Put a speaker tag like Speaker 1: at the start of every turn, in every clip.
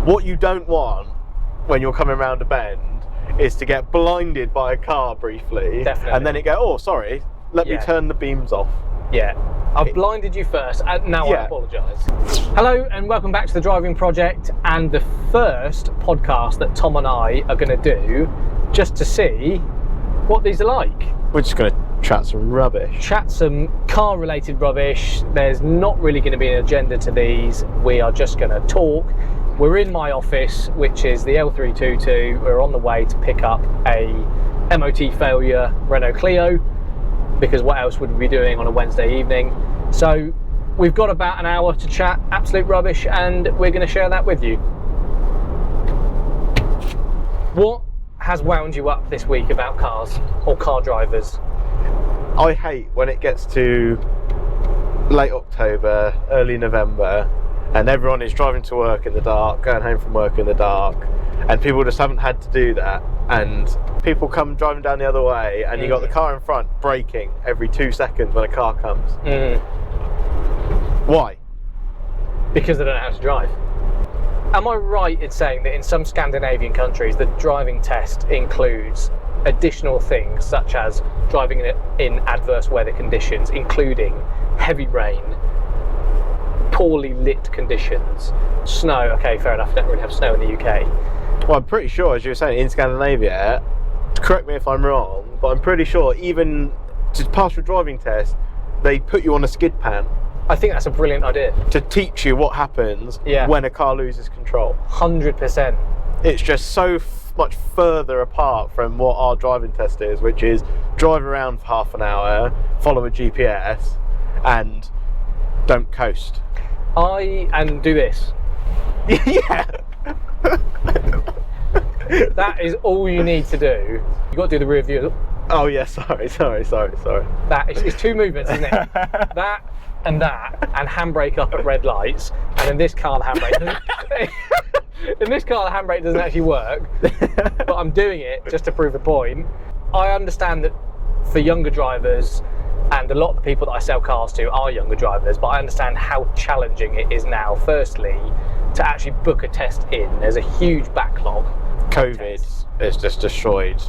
Speaker 1: What you don't want when you're coming around a bend is to get blinded by a car briefly.
Speaker 2: Definitely.
Speaker 1: And then it go, oh, sorry, let me turn the beams off.
Speaker 2: Yeah. I've blinded you first, and now I apologise. Hello, and welcome back to the Driving Project, and the first podcast that Tom and I are going to do just to see what these are like.
Speaker 1: We're just going to chat some rubbish.
Speaker 2: Chat some car-related rubbish. There's not really going to be an agenda to these. We are just going to talk. We're in my office, which is the L322. We're on the way to pick up a MOT failure Renault Clio, because what else would we be doing on a Wednesday evening? So we've got about an hour to chat absolute rubbish, and we're going to share that with you. What has wound you up this week about cars or car drivers?
Speaker 1: I hate when it gets to late October, early November, and everyone is driving to work in the dark, going home from work in the dark, and people just haven't had to do that, and people come driving down the other way, and you got the car in front braking every 2 seconds when a car comes. Why?
Speaker 2: Because they don't know how to drive. Am I right in saying that in some Scandinavian countries the driving test includes additional things such as driving in adverse weather conditions, including heavy rain, poorly lit conditions, snow? Okay, fair enough, we don't really have snow in the UK.
Speaker 1: Well, I'm pretty sure, as you were saying, in Scandinavia, correct me if I'm wrong, but I'm pretty sure even to pass your driving test, they put you on a skid pan.
Speaker 2: I think that's a brilliant idea.
Speaker 1: To teach you what happens when a car loses control.
Speaker 2: 100%.
Speaker 1: It's just so much further apart from what our driving test is, which is drive around for half an hour, follow a GPS, and don't coast.
Speaker 2: And do this.
Speaker 1: Yeah.
Speaker 2: That is all you need to do. You've got to do the rear view.
Speaker 1: Oh yeah, sorry.
Speaker 2: That is two movements, isn't it? that, and handbrake up at red lights. And in this car, the handbrake doesn't actually work. But I'm doing it just to prove a point. I understand that for younger drivers, and a lot of the people that I sell cars to are younger drivers, but I understand how challenging it is now, firstly, to actually book a test in. There's a huge backlog.
Speaker 1: COVID has just destroyed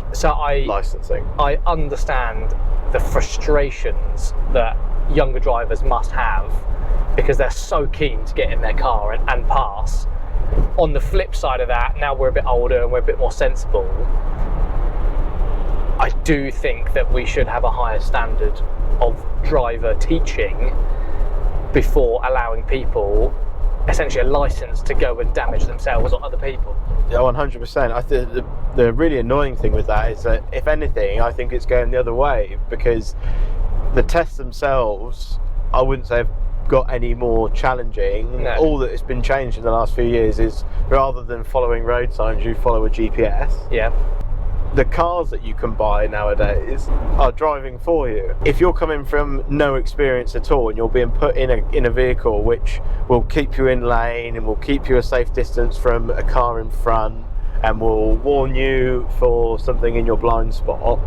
Speaker 1: licensing. I
Speaker 2: understand the frustrations that younger drivers must have because they're so keen to get in their car and pass. On the flip side of that, now we're a bit older and we're a bit more sensible, I do think that we should have a higher standard of driver teaching before allowing people essentially a license to go and damage themselves or other people.
Speaker 1: Yeah, 100%. I think the really annoying thing with that is that, if anything, I think it's going the other way, because the tests themselves, I wouldn't say have got any more challenging.
Speaker 2: No.
Speaker 1: All that has been changed in the last few years is, rather than following road signs, you follow a GPS.
Speaker 2: Yeah.
Speaker 1: The cars that you can buy nowadays are driving for you. If you're coming from no experience at all and you're being put in a vehicle which will keep you in lane and will keep you a safe distance from a car in front and will warn you for something in your blind spot,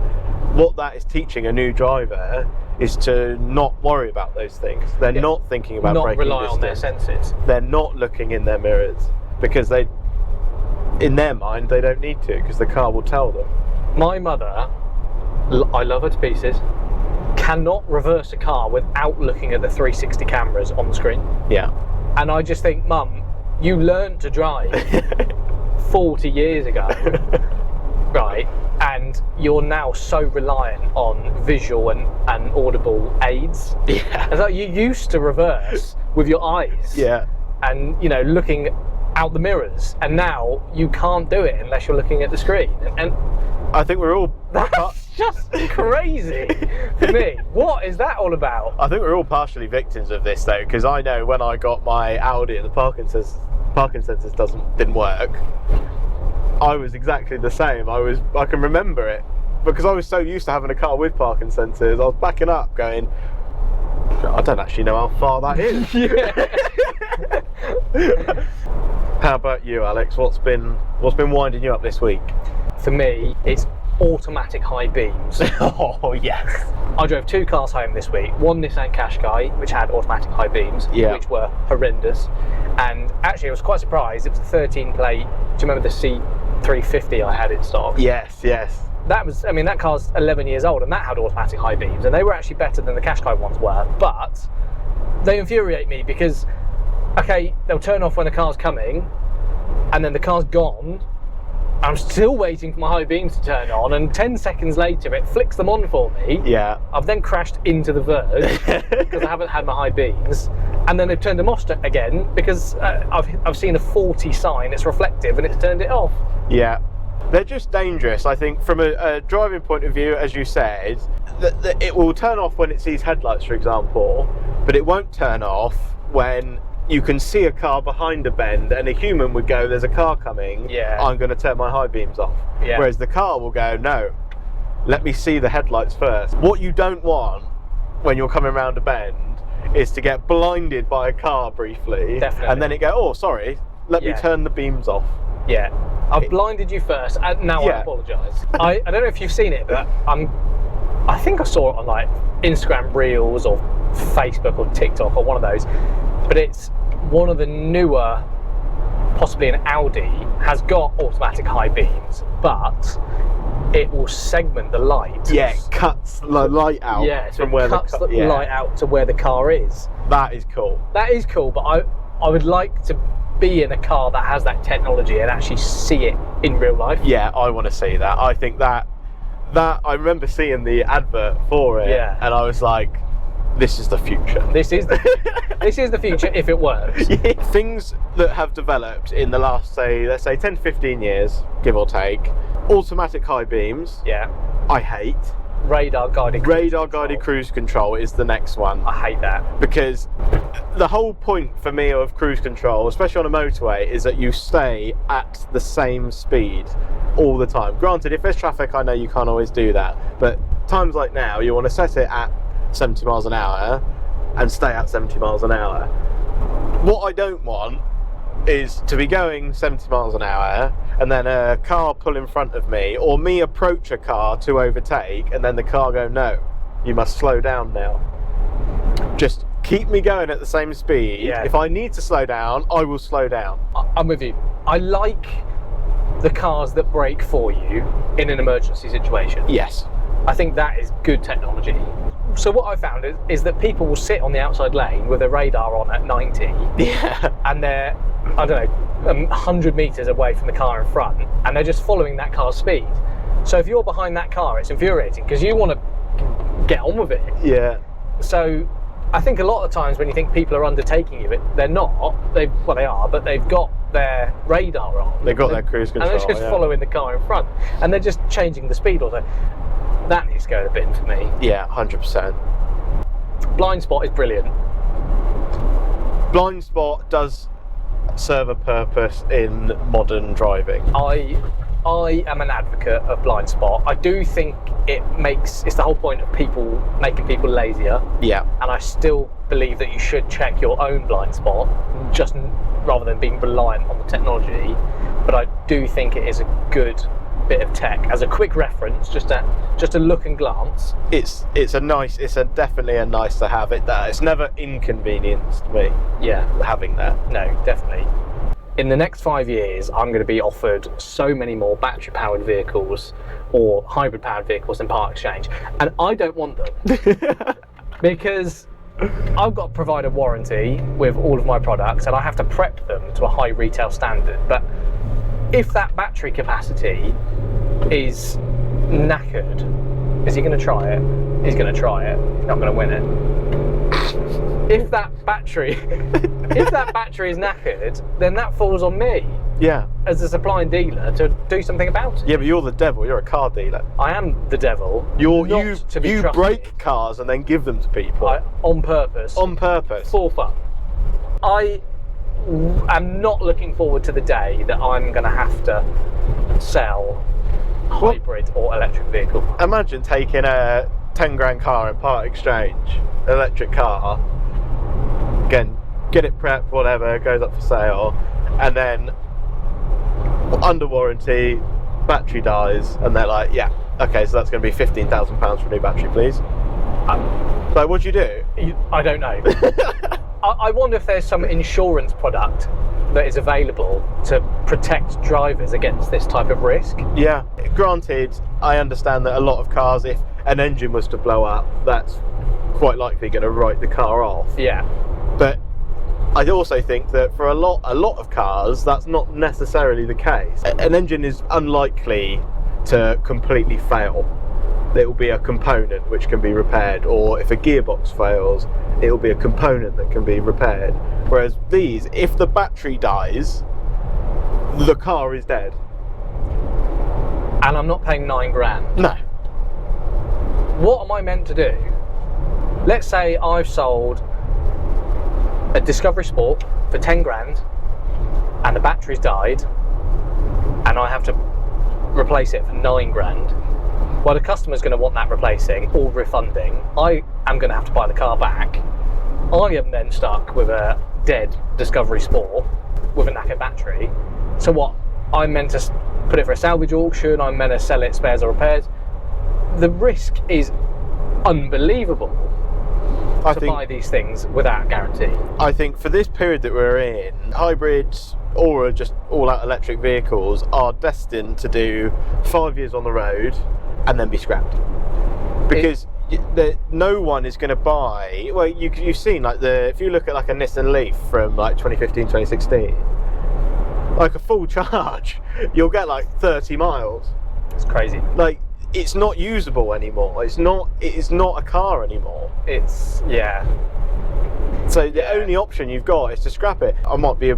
Speaker 1: what that is teaching a new driver is to not worry about those things. They're not thinking about braking distance. Not rely
Speaker 2: on their senses.
Speaker 1: They're not looking in their mirrors because in their mind, they don't need to, because the car will tell them.
Speaker 2: My mother, I love her to pieces, cannot reverse a car without looking at the 360 cameras on the screen.
Speaker 1: Yeah.
Speaker 2: And I just think, Mum, you learned to drive 40 years ago, right? And you're now so reliant on visual and audible aids.
Speaker 1: Yeah.
Speaker 2: It's like you used to reverse with your eyes.
Speaker 1: Yeah.
Speaker 2: And, looking out the mirrors, and now you can't do it unless you're looking at the screen. And
Speaker 1: I think we're all...
Speaker 2: That's just crazy for me. What is that all about?
Speaker 1: I think we're all partially victims of this, though, because I know when I got my Audi and the parking sensors didn't work, I was exactly the same. I can remember it because I was so used to having a car with parking sensors. I was backing up going, I don't actually know how far that is. How about you, Alex? What's been winding you up this week?
Speaker 2: For me, it's automatic high beams.
Speaker 1: Oh yes.
Speaker 2: I drove 2 cars home this week. One Nissan Qashqai, which had automatic high beams, which were horrendous, And actually, I was quite surprised. It was a 13 plate. Do you remember the C350 I had in stock?
Speaker 1: Yes.
Speaker 2: That was, I mean, that car's 11 years old, and that had automatic high beams, and they were actually better than the Qashqai ones were. But they infuriate me because, okay, they'll turn off when the car's coming, and then the car's gone. I'm still waiting for my high beams to turn on, and 10 seconds later it flicks them on for me.
Speaker 1: Yeah.
Speaker 2: I've then crashed into the verge because I haven't had my high beams, and then they've turned them off again because I've seen a 40 sign, it's reflective, and it's turned it off.
Speaker 1: Yeah. They're just dangerous. I think from a driving point of view, as you said, that it will turn off when it sees headlights, for example, but it won't turn off when you can see a car behind a bend, and a human would go, there's a car coming, I'm going to turn my high beams off. Yeah. Whereas the car will go, no, let me see the headlights first. What you don't want when you're coming around a bend is to get blinded by a car briefly.
Speaker 2: Definitely.
Speaker 1: And then it go, oh, sorry, let me turn the beams off.
Speaker 2: Yeah, I've blinded you first, and now I apologise. I don't know if you've seen it, but I think I saw it on like Instagram Reels or Facebook or TikTok or one of those, but it's one of the newer, possibly an Audi, has got automatic high beams, but it will segment the light.
Speaker 1: Yeah, it cuts the light out
Speaker 2: from where the light out to where the car is.
Speaker 1: That is cool.
Speaker 2: That is cool, but I would like to be in a car that has that technology and actually see it in real life. Yeah,
Speaker 1: I want to see that. I think that I remember seeing the advert for it, and I was like, this is the future.
Speaker 2: This is the future if it works.
Speaker 1: Yeah. Things that have developed in the last, let's say 10 to 15 years, give or take. Automatic high beams.
Speaker 2: Yeah.
Speaker 1: I hate.
Speaker 2: Radar guided
Speaker 1: cruise control is the next one.
Speaker 2: I hate that.
Speaker 1: Because the whole point for me of cruise control, especially on a motorway, is that you stay at the same speed all the time. Granted, if there's traffic, I know you can't always do that, but times like now, you want to set it at 70 miles an hour and stay at 70 miles an hour. What I don't want is to be going 70 miles an hour and then a car pull in front of me, or me approach a car to overtake, and then the car go, no, you must slow down now. Just keep me going at the same speed. Yeah. If I need to slow down, I will slow down.
Speaker 2: I'm with you. I like the cars that brake for you in an emergency situation.
Speaker 1: Yes.
Speaker 2: I think that is good technology. So what I found is that people will sit on the outside lane with their radar on at 90, and they're, I don't know, 100 metres away from the car in front, and they're just following that car's speed. So if you're behind that car, it's infuriating because you want to get on with it.
Speaker 1: Yeah.
Speaker 2: So I think a lot of times when you think people are undertaking you, they're not. They are, but they've got their radar on.
Speaker 1: They've got their cruise control,
Speaker 2: and they're just following the car in front, and they're just changing the speed also. That needs to go in the bin for me.
Speaker 1: Yeah, 100%.
Speaker 2: Blind spot is brilliant.
Speaker 1: Blind spot does serve a purpose in modern driving.
Speaker 2: I am an advocate of blind spot. I do think it's the whole point of making people lazier.
Speaker 1: Yeah.
Speaker 2: And I still believe that you should check your own blind spot, just rather than being reliant on the technology. But I do think it is a good bit of tech as a quick reference, just a look and glance.
Speaker 1: It's definitely a nice to have it there. It's never inconvenienced me.
Speaker 2: Yeah,
Speaker 1: having that.
Speaker 2: No, definitely. In the next 5 years, I'm going to be offered so many more battery-powered vehicles or hybrid-powered vehicles in part exchange, and I don't want them because I've got to provide a warranty with all of my products, and I have to prep them to a high retail standard. But if that battery capacity is knackered, is he going to try it? He's going to try it. He's not going to win it. If that battery is knackered, then that falls on me.
Speaker 1: Yeah.
Speaker 2: As a supplying dealer to do something about it.
Speaker 1: Yeah, but you're the devil. You're a car dealer.
Speaker 2: I am the devil.
Speaker 1: You break cars and then give them to people.
Speaker 2: On purpose.
Speaker 1: On purpose.
Speaker 2: For fun. I am not looking forward to the day that I'm going to have to sell a hybrid or electric vehicle.
Speaker 1: Imagine taking a 10 grand car in part exchange, electric car, again, get it prepped, whatever, goes up for sale, and then under warranty, battery dies, and they're like, yeah, okay, so that's going to be £15,000 for a new battery, please. So what do you do?
Speaker 2: I don't know. I wonder if there's some insurance product that is available to protect drivers against this type of risk.
Speaker 1: Yeah, granted, I understand that a lot of cars, if an engine was to blow up, that's quite likely going to write the car off.
Speaker 2: Yeah.
Speaker 1: But I also think that for a lot of cars, that's not necessarily the case. An engine is unlikely to completely fail. There will be a component which can be repaired, or if a gearbox fails, it will be a component that can be repaired. Whereas these, if the battery dies, the car is dead.
Speaker 2: And I'm not paying £9,000.
Speaker 1: No.
Speaker 2: What am I meant to do? Let's say I've sold a Discovery Sport for £10,000 and the battery's died and I have to replace it for £9,000. Well, the customer's going to want that replacing or refunding. I am going to have to buy the car back. I am then stuck with a dead Discovery Sport with a knackered battery. So what? I'm meant to put it for a salvage auction, I'm meant to sell it spares or repairs. The risk is unbelievable to buy these things without guarantee.
Speaker 1: I think for this period that we're in, hybrids or just all-out electric vehicles are destined to do 5 years on the road and then be scrapped. Because no one is going to buy, well, you've seen, like, if you look at like a Nissan Leaf from like 2015, 2016, like a full charge, you'll get like 30 miles.
Speaker 2: It's crazy.
Speaker 1: Like, it's not usable anymore. It is not a car anymore.
Speaker 2: Yeah.
Speaker 1: So the only option you've got is to scrap it. I might be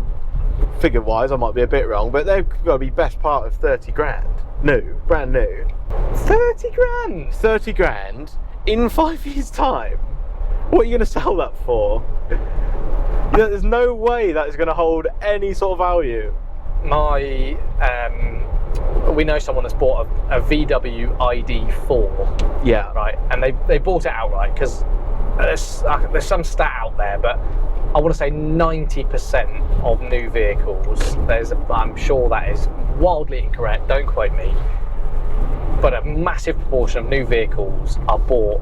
Speaker 1: figure-wise, I might be a bit wrong, but they've got to be best part of 30 grand. New, brand new.
Speaker 2: 30 grand?
Speaker 1: 30 grand in 5 years' time. What are you going to sell that for? You know, there's no way that is going to hold any sort of value.
Speaker 2: We know someone that's bought a VW ID4.
Speaker 1: Yeah.
Speaker 2: Right, and they bought it outright because there's some stat out there, but I want to say 90% of new vehicles, I'm sure that is wildly incorrect, don't quote me, but a massive proportion of new vehicles are bought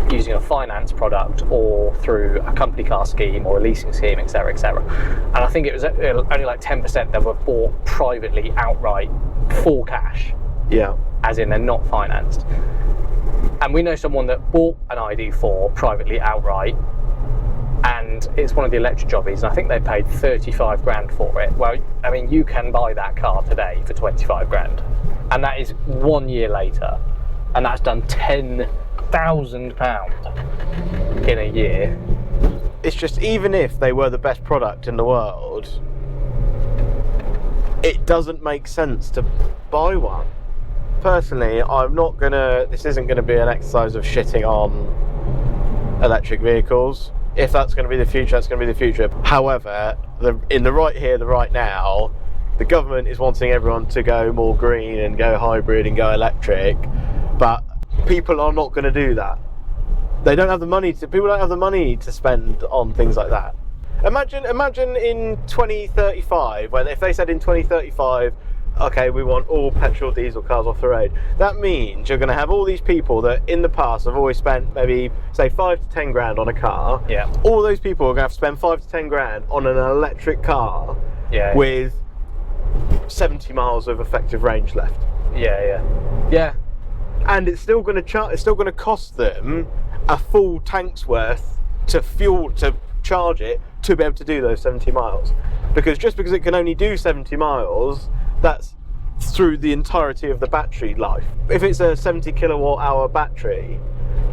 Speaker 2: using a finance product or through a company car scheme or a leasing scheme, etc., etc. And I think it was only like 10% that were bought privately outright for cash.
Speaker 1: Yeah.
Speaker 2: As in they're not financed. And we know someone that bought an ID4 privately outright, and it's one of the electric jobbies, and I think they paid 35 grand for it. Well, I mean, you can buy that car today for 25 grand, and that is 1 year later, and that's done £10,000 in a year.
Speaker 1: It's just, even if they were the best product in the world, it doesn't make sense to buy one. Personally, this isn't gonna be an exercise of shitting on electric vehicles. If that's going to be the future, that's going to be the future. However, in the right here, the right now, the government is wanting everyone to go more green and go hybrid and go electric, but people are not going to do that. People don't have the money to spend on things like that. Imagine in 2035, if they said in 2035, okay, we want all petrol diesel cars off the road. That means you're going to have all these people that in the past have always spent maybe, say, 5 to 10 grand on a car.
Speaker 2: Yeah.
Speaker 1: All those people are going to have to spend 5 to 10 grand on an electric car.
Speaker 2: Yeah.
Speaker 1: With 70 miles of effective range left.
Speaker 2: Yeah.
Speaker 1: And it's still going to cost them a full tank's worth to charge it to be able to do those 70 miles. Because just because it can only do 70 miles, that's through the entirety of the battery life. If it's a 70 kilowatt hour battery,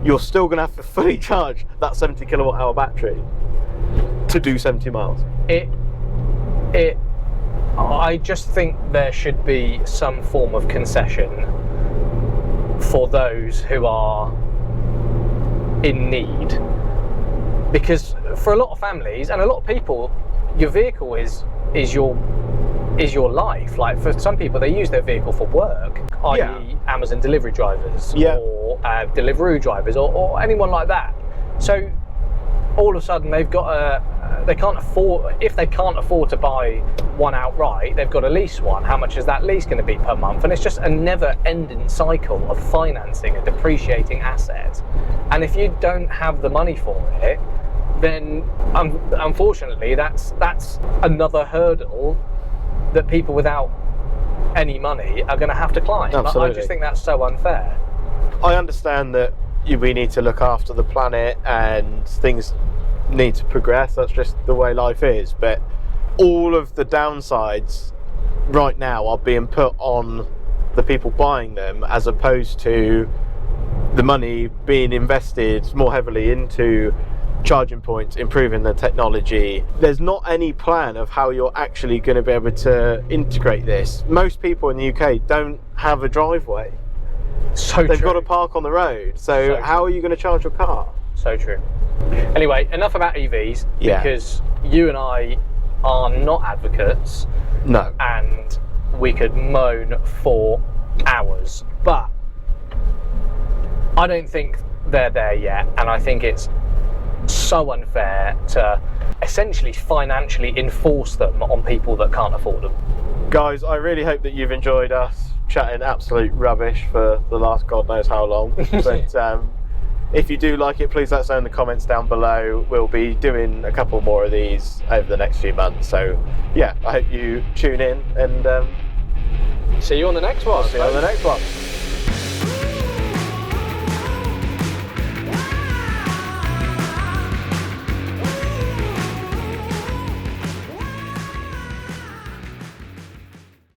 Speaker 1: you're still going to have to fully charge that 70 kilowatt hour battery to do 70 miles.
Speaker 2: I just think there should be some form of concession for those who are in need. Because for a lot of families and a lot of people, your vehicle is your life. Like, for some people, they use their vehicle for work, i.e. Amazon delivery drivers, or Deliveroo drivers, or anyone like that. So all of a sudden they can't afford to buy one outright, they've got to lease one. How much is that lease going to be per month? And it's just a never-ending cycle of financing a depreciating asset. And if you don't have the money for it, then unfortunately that's another hurdle that people without any money are going to have to climb.
Speaker 1: Absolutely.
Speaker 2: I just think that's so unfair.
Speaker 1: I understand that we need to look after the planet and things need to progress. That's just the way life is. But all of the downsides right now are being put on the people buying them, as opposed to the money being invested more heavily into charging points, improving the technology. There's not any plan of how you're actually going to be able to integrate this. Most people in the UK don't have a driveway. They've got to park on the road. So how are you going to charge your car?
Speaker 2: So true. Anyway, enough about EVs, because you and I are not advocates.
Speaker 1: No.
Speaker 2: And we could moan for hours. But I don't think they're there yet, and I think it's so unfair to essentially financially enforce them on people that can't afford them.
Speaker 1: Guys, I really hope that you've enjoyed us chatting absolute rubbish for the last God knows how long. But if you do like it, please let us know in the comments down below. We'll be doing a couple more of these over the next few months. So yeah, I hope you tune in, and
Speaker 2: see you on the next one.
Speaker 1: See you on the next one.